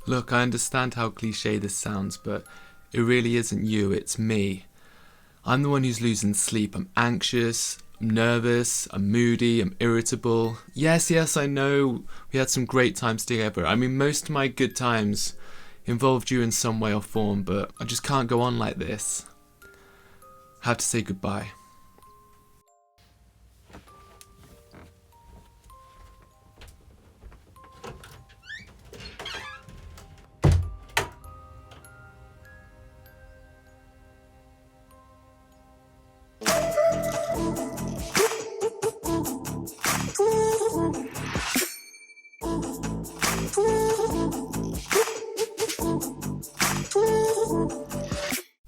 Look, I understand how cliche this sounds, but it really isn't you, it's me. I'm the one who's losing sleep. I'm anxious, I'm nervous, I'm moody, I'm irritable. Yes, I know we had some great times together. I mean, most of my good times involved you in some way or form, but I just can't go on like this. I have to say goodbye.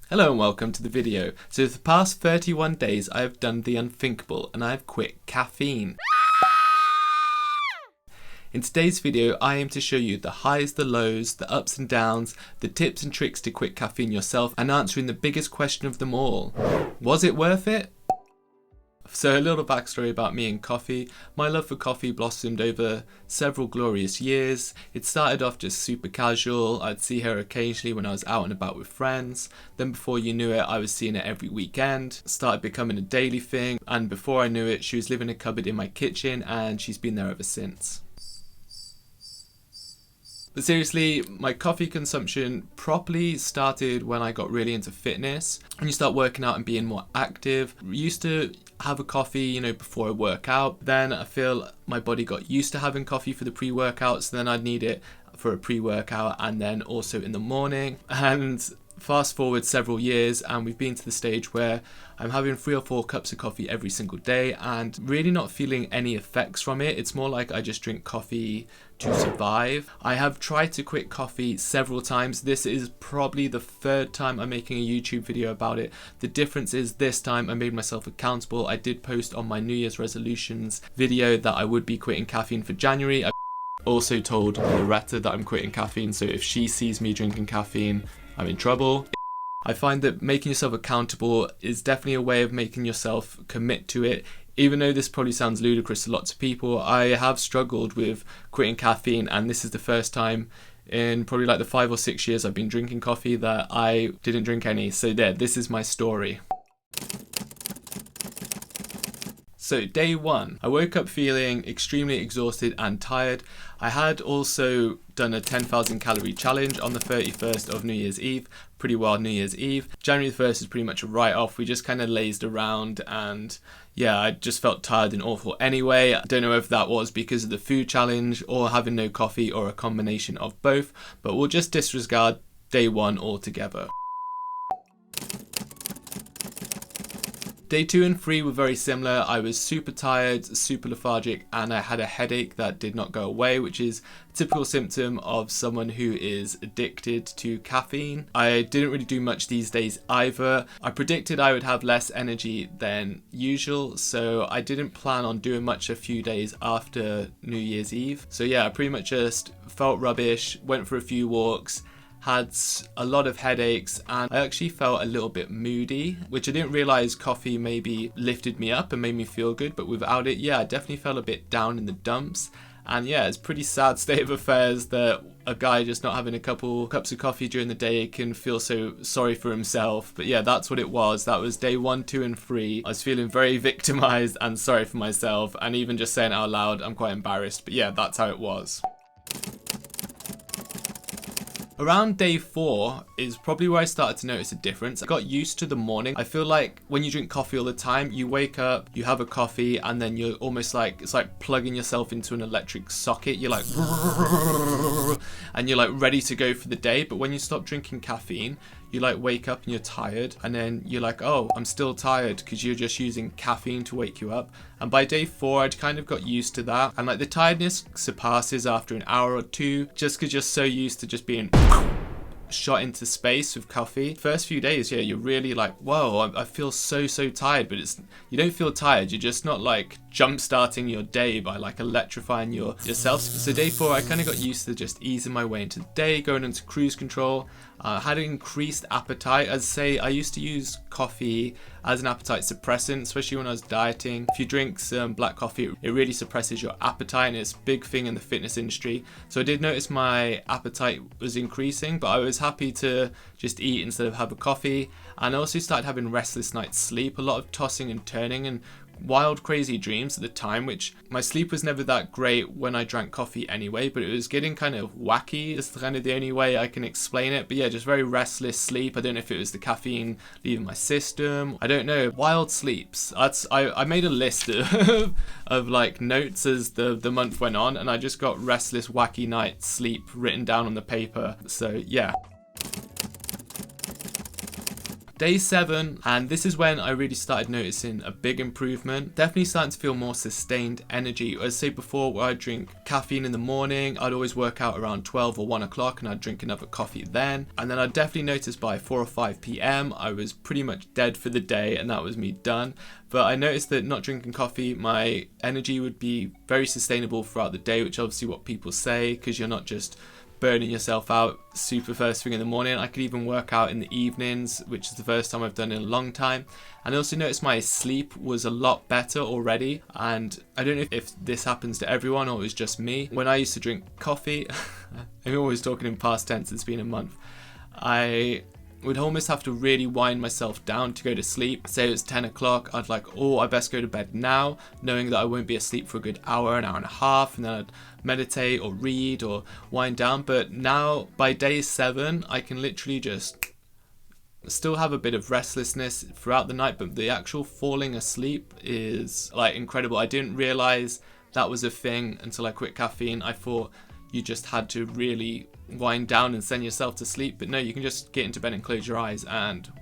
Hello and welcome to the video. So for the past 31 days I have done the unthinkable and I have quit caffeine. In today's video I aim to show you the highs, the lows, the ups and downs, the tips and tricks to quit caffeine yourself and answering the biggest question of them all. Was it worth it? So a little backstory about me and coffee. My love for coffee blossomed over several glorious years. It started off just super casual. I'd see her occasionally when I was out and about with friends. Then before you knew it, I was seeing it every weekend. Started becoming a daily thing. And before I knew it, she was living in a cupboard in my kitchen and she's been there ever since. But seriously, my coffee consumption properly started when I got really into fitness. When you start working out and being more active, I used to have a coffee, before I work out. Then I feel my body got used to having coffee for the pre-workout, so then I'd need it for a pre-workout and then also in the morning. And fast forward several years and we've been to the stage where I'm having 3 or 4 cups of coffee every single day and really not feeling any effects from it. It's more like I just drink coffee to survive. I have tried to quit coffee several times. This is probably the 3rd time I'm making a YouTube video about it. The difference is this time I made myself accountable. I did post on my New Year's resolutions video that I would be quitting caffeine for January. I also told Loretta that I'm quitting caffeine, so if she sees me drinking caffeine, I'm in trouble. I find that making yourself accountable is definitely a way of making yourself commit to it. Even though this probably sounds ludicrous to lots of people, I have struggled with quitting caffeine, and this is the first time in probably like the 5 or 6 years I've been drinking coffee that I didn't drink any. So there, this is my story. So day 1, I woke up feeling extremely exhausted and tired. I had also done a 10,000 calorie challenge on the 31st of New Year's Eve, pretty wild New Year's Eve. January the 1st is pretty much a write-off. We just kind of lazed around and yeah, I just felt tired and awful anyway. I don't know if that was because of the food challenge or having no coffee or a combination of both, but we'll just disregard day 1 altogether. Day 2 and 3 were very similar. I was super tired, super lethargic, and I had a headache that did not go away, which is a typical symptom of someone who is addicted to caffeine. I didn't really do much these days either. I predicted I would have less energy than usual, so I didn't plan on doing much a few days after New Year's Eve. So yeah, I pretty much just felt rubbish, went for a few walks, had a lot of headaches, and I actually felt a little bit moody, which I didn't realize coffee maybe lifted me up and made me feel good, but without it, yeah, I definitely felt a bit down in the dumps. And yeah, it's a pretty sad state of affairs that a guy just not having a couple cups of coffee during the day can feel so sorry for himself. But yeah, that's what it was. That was day 1, 2 and 3. I was feeling very victimized and sorry for myself, and even just saying it out loud, I'm quite embarrassed. But yeah, that's how it was. Around day 4 is probably where I started to notice a difference. I got used to the morning. I feel like when you drink coffee all the time, you wake up, you have a coffee, and then you're almost like, it's like plugging yourself into an electric socket. You're like, and you're like ready to go for the day. But when you stop drinking caffeine, you like wake up and you're tired, and then you're like, oh, I'm still tired, because you're just using caffeine to wake you up. And by day 4, I'd kind of got used to that, and like the tiredness surpasses after an hour or 2, just because you're so used to just being shot into space with coffee. First few days, yeah, you're really like, whoa, I feel so tired, but you don't feel tired. You're just not like jump starting your day by like electrifying yourself. So day 4, I kind of got used to just easing my way into the day, going into cruise control. Had an increased appetite. As I say, I used to use coffee as an appetite suppressant, especially when I was dieting. If you drink some black coffee, it really suppresses your appetite, and it's a big thing in the fitness industry. So I did notice my appetite was increasing, but I was happy to just eat instead of have a coffee. And I also started having restless nights sleep, a lot of tossing and turning, and wild crazy dreams at the time, which my sleep was never that great when I drank coffee anyway, but it was getting kind of wacky. It's kind of the only way I can explain it. But yeah, just very restless sleep. I don't know if it was the caffeine leaving my system, I don't know. Wild sleeps. I made a list of like notes as the month went on, and I just got restless wacky night sleep written down on the paper. So yeah. Day 7, and this is when I really started noticing a big improvement. Definitely starting to feel more sustained energy. As I say before, where I drink caffeine in the morning, I'd always work out around 12 or 1 o'clock, and I'd drink another coffee then. And then I'd definitely notice by 4 or 5 p.m. I was pretty much dead for the day, and that was me done. But I noticed that not drinking coffee, my energy would be very sustainable throughout the day, which obviously what people say, because you're not just burning yourself out super first thing in the morning. I could even work out in the evenings, which is the first time I've done in a long time. And I also noticed my sleep was a lot better already. And I don't know if this happens to everyone or it was just me. When I used to drink coffee, I'm always talking in past tense, it's been a month, I would almost have to really wind myself down to go to sleep. Say it was 10 o'clock, I'd like, oh, I best go to bed now, knowing that I won't be asleep for a good hour, an hour and a half, and then I'd meditate or read or wind down. But now by day 7, I can literally just still have a bit of restlessness throughout the night, but the actual falling asleep is like incredible. I didn't realize that was a thing until I quit caffeine. I thought you just had to really wind down and send yourself to sleep, but no, you can just get into bed and close your eyes and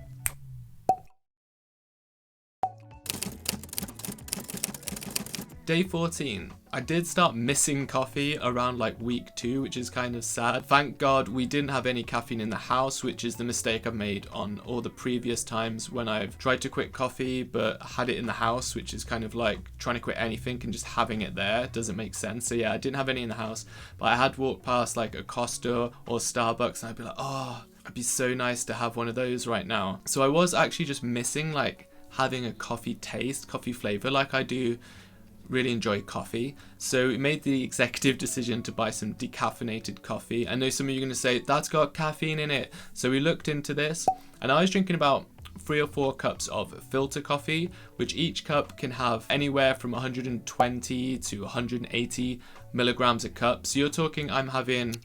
Day 14. I did start missing coffee around like week 2, which is kind of sad. Thank God we didn't have any caffeine in the house, which is the mistake I've made on all the previous times when I've tried to quit coffee but had it in the house, which is kind of like trying to quit anything and just having it there doesn't make sense. So yeah, I didn't have any in the house, but I had walked past like a Costa or Starbucks and I'd be like, oh, it'd be so nice to have one of those right now. So I was actually just missing like having a coffee taste, coffee flavor like I do really enjoy coffee. So we made the executive decision to buy some decaffeinated coffee. I know some of you are going to say that's got caffeine in it. So we looked into this and I was drinking about 3 or 4 cups of filter coffee, which each cup can have anywhere from 120 to 180 milligrams a cup. So you're talking I'm having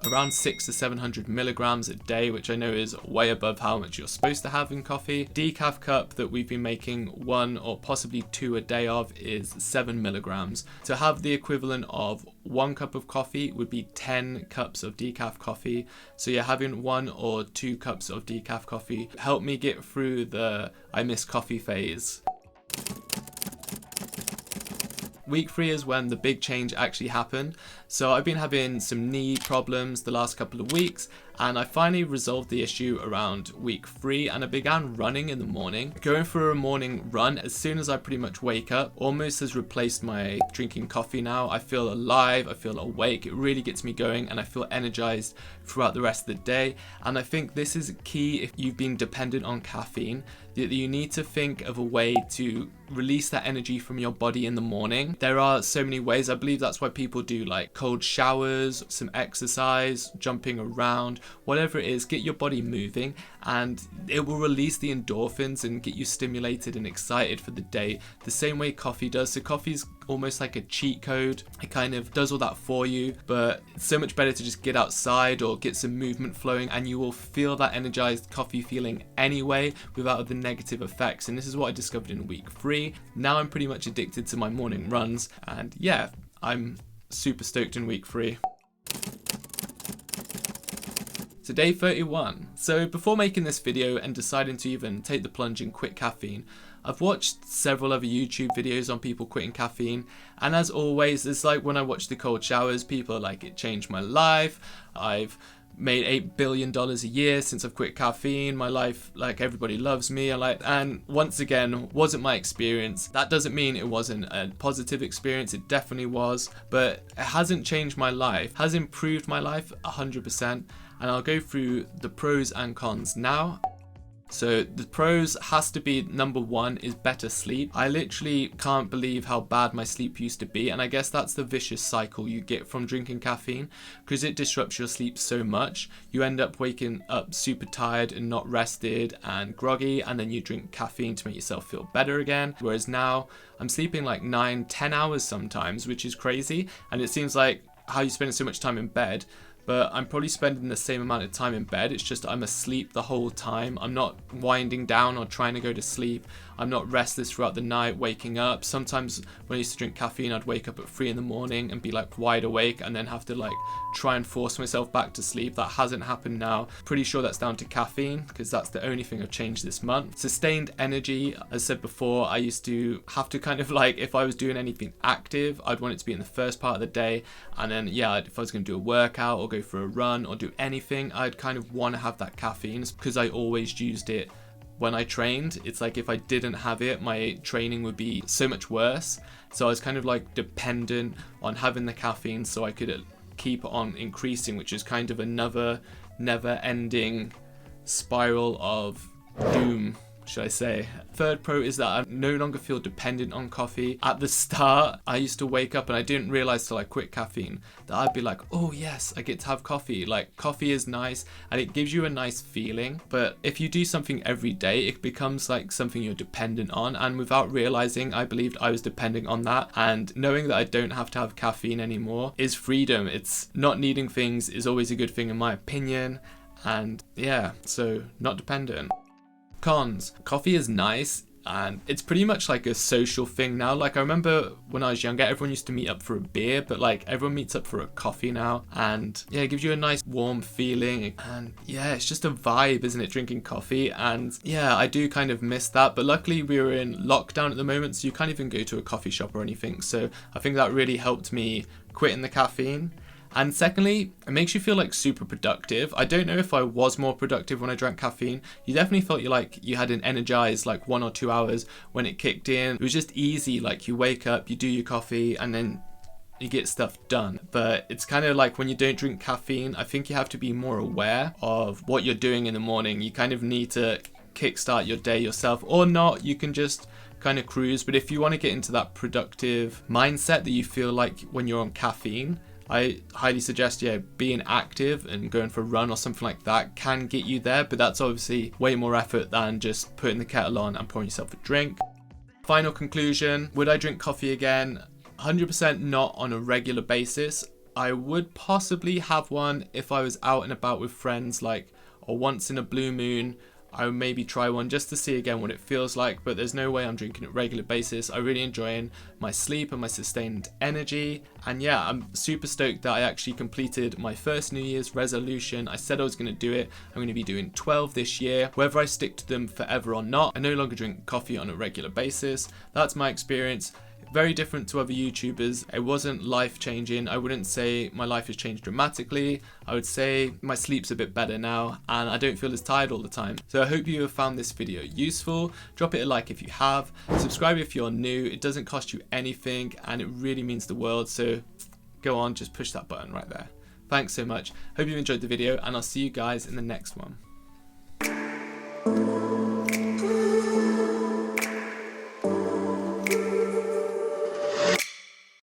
around 600 to 700 milligrams a day, which I know is way above how much you're supposed to have in coffee. Decaf cup that we've been making 1 or possibly 2 a day of is 7 milligrams. To have the equivalent of 1 cup of coffee would be 10 cups of decaf coffee. So yeah, having 1 or 2 cups of decaf coffee helped me get through the I miss coffee phase. Week 3 is when the big change actually happened. So I've been having some knee problems the last couple of weeks, and I finally resolved the issue around week 3 and I began running in the morning. Going for a morning run as soon as I pretty much wake up almost has replaced my drinking coffee now. I feel alive, I feel awake, it really gets me going and I feel energized throughout the rest of the day. And I think this is key if you've been dependent on caffeine, that you need to think of a way to release that energy from your body in the morning. There are so many ways. I believe that's why people do like cold showers, some exercise, jumping around, whatever it is, get your body moving and it will release the endorphins and get you stimulated and excited for the day the same way coffee does. So coffee's almost like a cheat code. It kind of does all that for you, but it's so much better to just get outside or get some movement flowing and you will feel that energized coffee feeling anyway without the negative effects. And this is what I discovered in week 3. Now I'm pretty much addicted to my morning runs and yeah, I'm super stoked in week 3. So day 31. So before making this video and deciding to even take the plunge and quit caffeine, I've watched several other YouTube videos on people quitting caffeine, and as always, it's like when I watch the cold showers, people are like, it changed my life, I've made $8 billion a year since I've quit caffeine. My life, like, everybody loves me. And once again, wasn't my experience. That doesn't mean it wasn't a positive experience. It definitely was, but it hasn't changed my life, has improved my life 100%. And I'll go through the pros and cons now. So the pros has to be, number one is better sleep. I literally can't believe how bad my sleep used to be, and I guess that's the vicious cycle you get from drinking caffeine, because it disrupts your sleep so much. You end up waking up super tired and not rested and groggy, and then you drink caffeine to make yourself feel better again. Whereas now I'm sleeping like 9-10 hours sometimes, which is crazy, and it seems like how you spend so much time in bed, but I'm probably spending the same amount of time in bed. It's just I'm asleep the whole time. I'm not winding down or trying to go to sleep. I'm not restless throughout the night, waking up. Sometimes when I used to drink caffeine, I'd wake up at 3 in the morning and be like wide awake and then have to like try and force myself back to sleep. That hasn't happened now. Pretty sure that's down to caffeine, because that's the only thing I've changed this month. Sustained energy. As I said before, I used to have to kind of like, if I was doing anything active, I'd want it to be in the first part of the day. And then, yeah, if I was going to do a workout or go for a run or do anything, I'd kind of want to have that caffeine, because I always used it when I trained. It's like if I didn't have it, my training would be so much worse. So I was kind of like dependent on having the caffeine so I could keep on increasing, which is kind of another never-ending spiral of doom, should I say. Third pro is that I no longer feel dependent on coffee. At the start, I used to wake up and I didn't realize till I quit caffeine that I'd be like, oh yes, I get to have coffee. Like, coffee is nice and it gives you a nice feeling. But if you do something every day, it becomes like something you're dependent on. And without realizing, I believed I was depending on that. And knowing that I don't have to have caffeine anymore is freedom. It's not needing things is always a good thing in my opinion. And yeah, so not dependent. Cons. Coffee is nice and it's pretty much like a social thing now. Like, I remember when I was younger, everyone used to meet up for a beer, but like everyone meets up for a coffee now, and yeah, it gives you a nice warm feeling, and yeah, it's just a vibe, isn't it, drinking coffee? And yeah, I do kind of miss that, but luckily we're in lockdown at the moment, so you can't even go to a coffee shop or anything, so I think that really helped me quitting the caffeine. And secondly, it makes you feel like super productive. I don't know if I was more productive when I drank caffeine. You definitely felt you had an energized like 1 or 2 hours when it kicked in. It was just easy. Like, you wake up, you do your coffee, and then you get stuff done. But it's kind of like when you don't drink caffeine, I think you have to be more aware of what you're doing in the morning. You kind of need to kickstart your day yourself, or not. You can just kind of cruise. But if you want to get into that productive mindset that you feel like when you're on caffeine, I highly suggest, being active and going for a run or something like that can get you there, but that's obviously way more effort than just putting the kettle on and pouring yourself a drink. Final conclusion, would I drink coffee again? 100% not on a regular basis. I would possibly have one if I was out and about with friends, like, or once in a blue moon. I would maybe try one just to see again what it feels like, but there's no way I'm drinking it regular basis. I really enjoying my sleep and my sustained energy. And yeah, I'm super stoked that I actually completed my first New Year's resolution. I said I was going to do it. I'm going to be doing 12 this year. Whether I stick to them forever or not, I no longer drink coffee on a regular basis. That's my experience. Very different to other YouTubers. It wasn't life-changing. I wouldn't say my life has changed dramatically. I would say my sleep's a bit better now and I don't feel as tired all the time. So I hope you have found this video useful. Drop it a like if you have. Subscribe if you're new. It doesn't cost you anything and it really means the world. So go on, just push that button right there. Thanks so much. Hope you enjoyed the video and I'll see you guys in the next one.